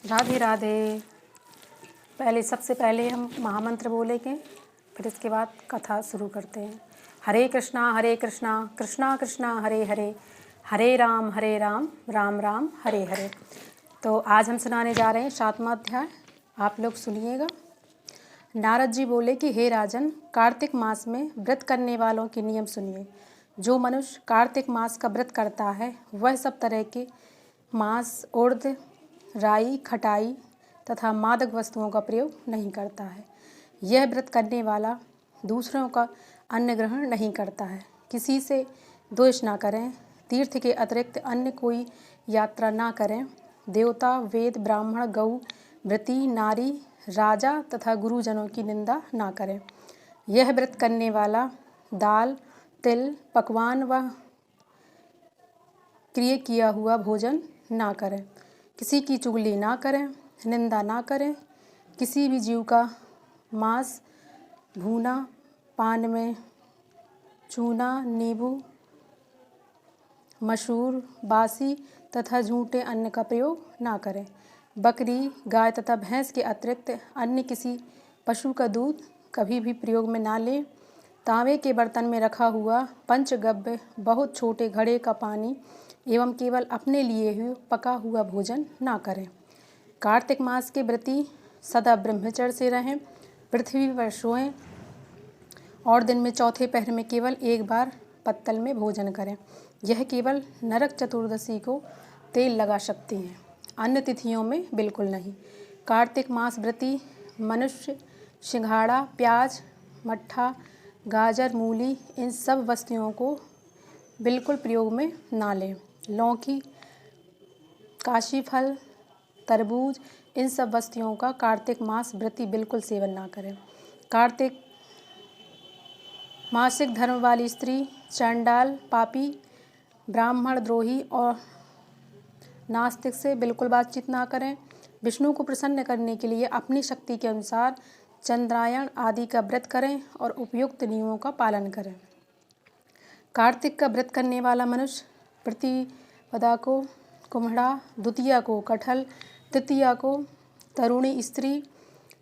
राधे राधे। सबसे पहले हम महामंत्र बोलेंगे, फिर इसके बाद कथा शुरू करते हैं। हरे कृष्णा कृष्णा कृष्णा हरे हरे, हरे राम राम राम हरे हरे। तो आज हम सुनाने जा रहे हैं 7वां अध्याय। आप लोग सुनिएगा। नारद जी बोले कि हे राजन, कार्तिक मास में व्रत करने वालों के नियम सुनिए। जो मनुष्य कार्तिक मास का व्रत करता है वह सब तरह के मांस, उर्द, राई, खटाई तथा मादक वस्तुओं का प्रयोग नहीं करता है। यह व्रत करने वाला दूसरों का अन्न ग्रहण नहीं करता है। किसी से द्वेष ना करें। तीर्थ के अतिरिक्त अन्य कोई यात्रा ना करें। देवता, वेद, ब्राह्मण, गौ, व्रती, नारी, राजा तथा गुरुजनों की निंदा ना करें। यह व्रत करने वाला दाल, तिल, पकवान व क्रिय किया हुआ भोजन ना करें। किसी की चुगली ना करें, निंदा ना करें। किसी भी जीव का मांस, भूना, पान में चूना, नींबू, मसूर, बासी तथा झूठे अन्न का प्रयोग ना करें। बकरी, गाय तथा भैंस के अतिरिक्त अन्य किसी पशु का दूध कभी भी प्रयोग में ना लें। तांबे के बर्तन में रखा हुआ पंचगव्य, बहुत छोटे घड़े का पानी एवं केवल अपने लिए ही पका हुआ भोजन ना करें। कार्तिक मास के व्रती सदा ब्रह्मचर्य से रहें। पृथ्वी पर सोएं और दिन में चौथे पहर में केवल एक बार पत्तल में भोजन करें। यह केवल नरक चतुर्दशी को तेल लगा सकती हैं, अन्य तिथियों में बिल्कुल नहीं। कार्तिक मास व्रती मनुष्य सिंघाड़ा, प्याज, मट्ठा, गाजर, मूली इन सब वस्तुओं को बिल्कुल प्रयोग में ना लें। लौकी, काशी फल, तरबूज इन सब वस्तुओं का कार्तिक मास व्रती बिल्कुल सेवन ना करें। कार्तिक मासिक धर्म वाली स्त्री, चंडाल, पापी, ब्राह्मण द्रोही और नास्तिक से बिल्कुल बातचीत ना करें। विष्णु को प्रसन्न करने के लिए अपनी शक्ति के अनुसार चंद्रायण आदि का व्रत करें और उपयुक्त नियमों का पालन करें। कार्तिक का व्रत करने वाला मनुष्य प्रतिपदा को कुम्हड़ा, द्वितीया को कटहल, तृतीया को तरुणी स्त्री,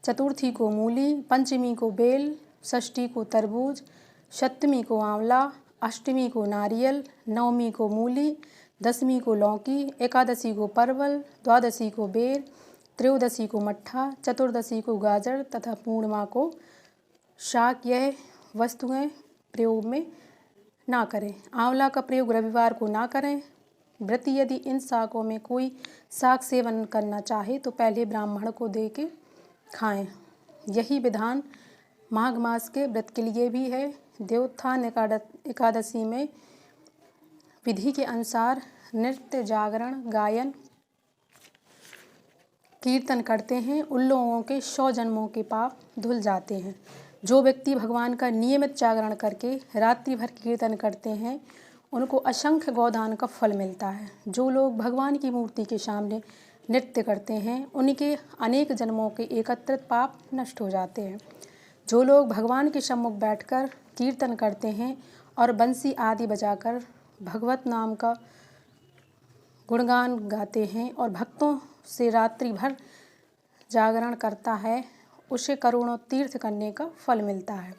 चतुर्थी को मूली, पंचमी को बेल, षष्ठी को तरबूज, सप्तमी को आंवला, अष्टमी को नारियल, नवमी को मूली, दसवीं को लौकी, एकादशी को परवल, द्वादशी को बेर, त्रयोदशी को मट्ठा, चतुर्दशी को गाजर तथा पूर्णिमा को शाक। यह वस्तुएं प्रयोग में ना करें। आंवला का प्रयोग रविवार को ना करें। व्रती यदि इन शाकों में कोई शाक सेवन करना चाहे तो पहले ब्राह्मण को दे के खाएं। यही विधान माघ मास के व्रत के लिए भी है। देवोत्थान एकादशी में विधि के अनुसार नृत्य, जागरण, गायन, कीर्तन करते हैं। उन लोगों के 100 जन्मों के पाप धुल जाते हैं। जो व्यक्ति भगवान का नियमित जागरण करके रात्रि भर कीर्तन करते हैं उनको असंख्य गोदान का फल मिलता है। जो लोग भगवान की मूर्ति के सामने नृत्य करते हैं उनके अनेक जन्मों के एकत्रित पाप नष्ट हो जाते हैं। जो लोग भगवान के सम्मुख बैठकर कीर्तन करते हैं और बंसी आदि बजाकर भगवत नाम का गुणगान गाते हैं और भक्तों से रात्रि भर जागरण करता है, उसे करोड़ों तीर्थ करने का फल मिलता है।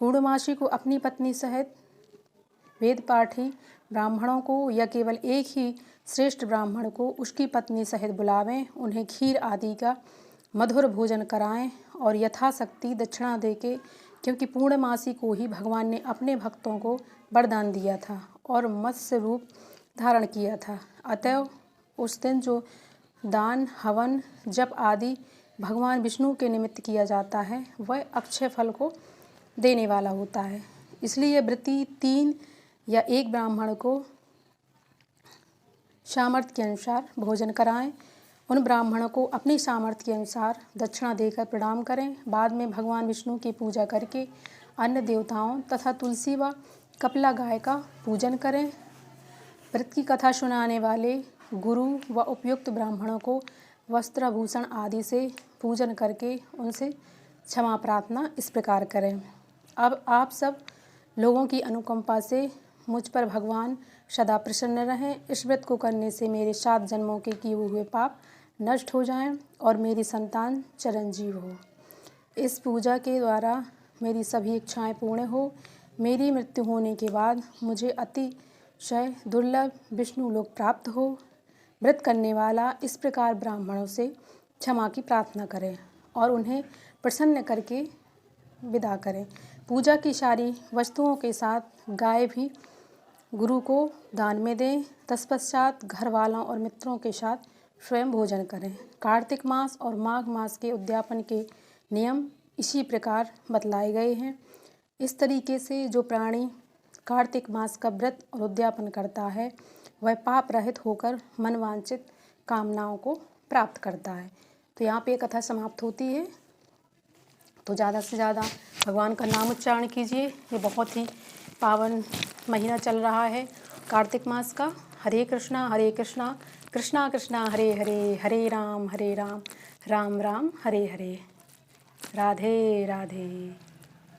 पूर्णमासी को अपनी पत्नी सहित वेद पाठी ब्राह्मणों को या केवल एक ही श्रेष्ठ ब्राह्मण को उसकी पत्नी सहित बुलावें, उन्हें खीर आदि का मधुर भोजन कराएं और यथाशक्ति दक्षिणा देके, क्योंकि पूर्णमासी को ही भगवान ने अपने भक्तों को वरदान दिया था और मत्स्य रूप धारण किया था। अतएव उस दिन जो दान, हवन, जप आदि भगवान विष्णु के निमित्त किया जाता है वह अक्षय फल को देने वाला होता है। इसलिए व्रती 3 या 1 ब्राह्मण को सामर्थ्य के अनुसार भोजन कराएं। उन ब्राह्मणों को अपनी सामर्थ्य के अनुसार दक्षिणा देकर प्रणाम करें। बाद में भगवान विष्णु की पूजा करके अन्य देवताओं तथा तुलसी व कपिला गाय का पूजन करें। व्रत की कथा सुनाने वाले गुरु व उपयुक्त ब्राह्मणों को वस्त्राभूषण आदि से पूजन करके उनसे क्षमा प्रार्थना इस प्रकार करें। अब आप सब लोगों की अनुकंपा से मुझ पर भगवान सदा प्रसन्न रहें। इस व्रत को करने से मेरे 7 जन्मों के किए हुए पाप नष्ट हो जाएं और मेरी संतान चिरंजीव हो। इस पूजा के द्वारा मेरी सभी इच्छाएं पूर्ण हो। मेरी मृत्यु होने के बाद मुझे अतिशय दुर्लभ विष्णु लोक प्राप्त हो। व्रत करने वाला इस प्रकार ब्राह्मणों से क्षमा की प्रार्थना करे और उन्हें प्रसन्न करके विदा करें। पूजा की सारी वस्तुओं के साथ गाय भी गुरु को दान में दें। तत्पश्चात घर वालों और मित्रों के साथ स्वयं भोजन करें। कार्तिक मास और माघ मास के उद्यापन के नियम इसी प्रकार बतलाए गए हैं। इस तरीके से जो प्राणी कार्तिक मास का व्रत और उद्यापन करता है वह पाप रहित होकर मनवांछित कामनाओं को प्राप्त करता है। तो यहाँ पे कथा समाप्त होती है। तो ज़्यादा से ज़्यादा भगवान का नाम उच्चारण कीजिए। ये बहुत ही पावन महीना चल रहा है कार्तिक मास का। हरे कृष्णा कृष्णा कृष्णा हरे हरे, हरे राम राम राम हरे हरे। राधे राधे।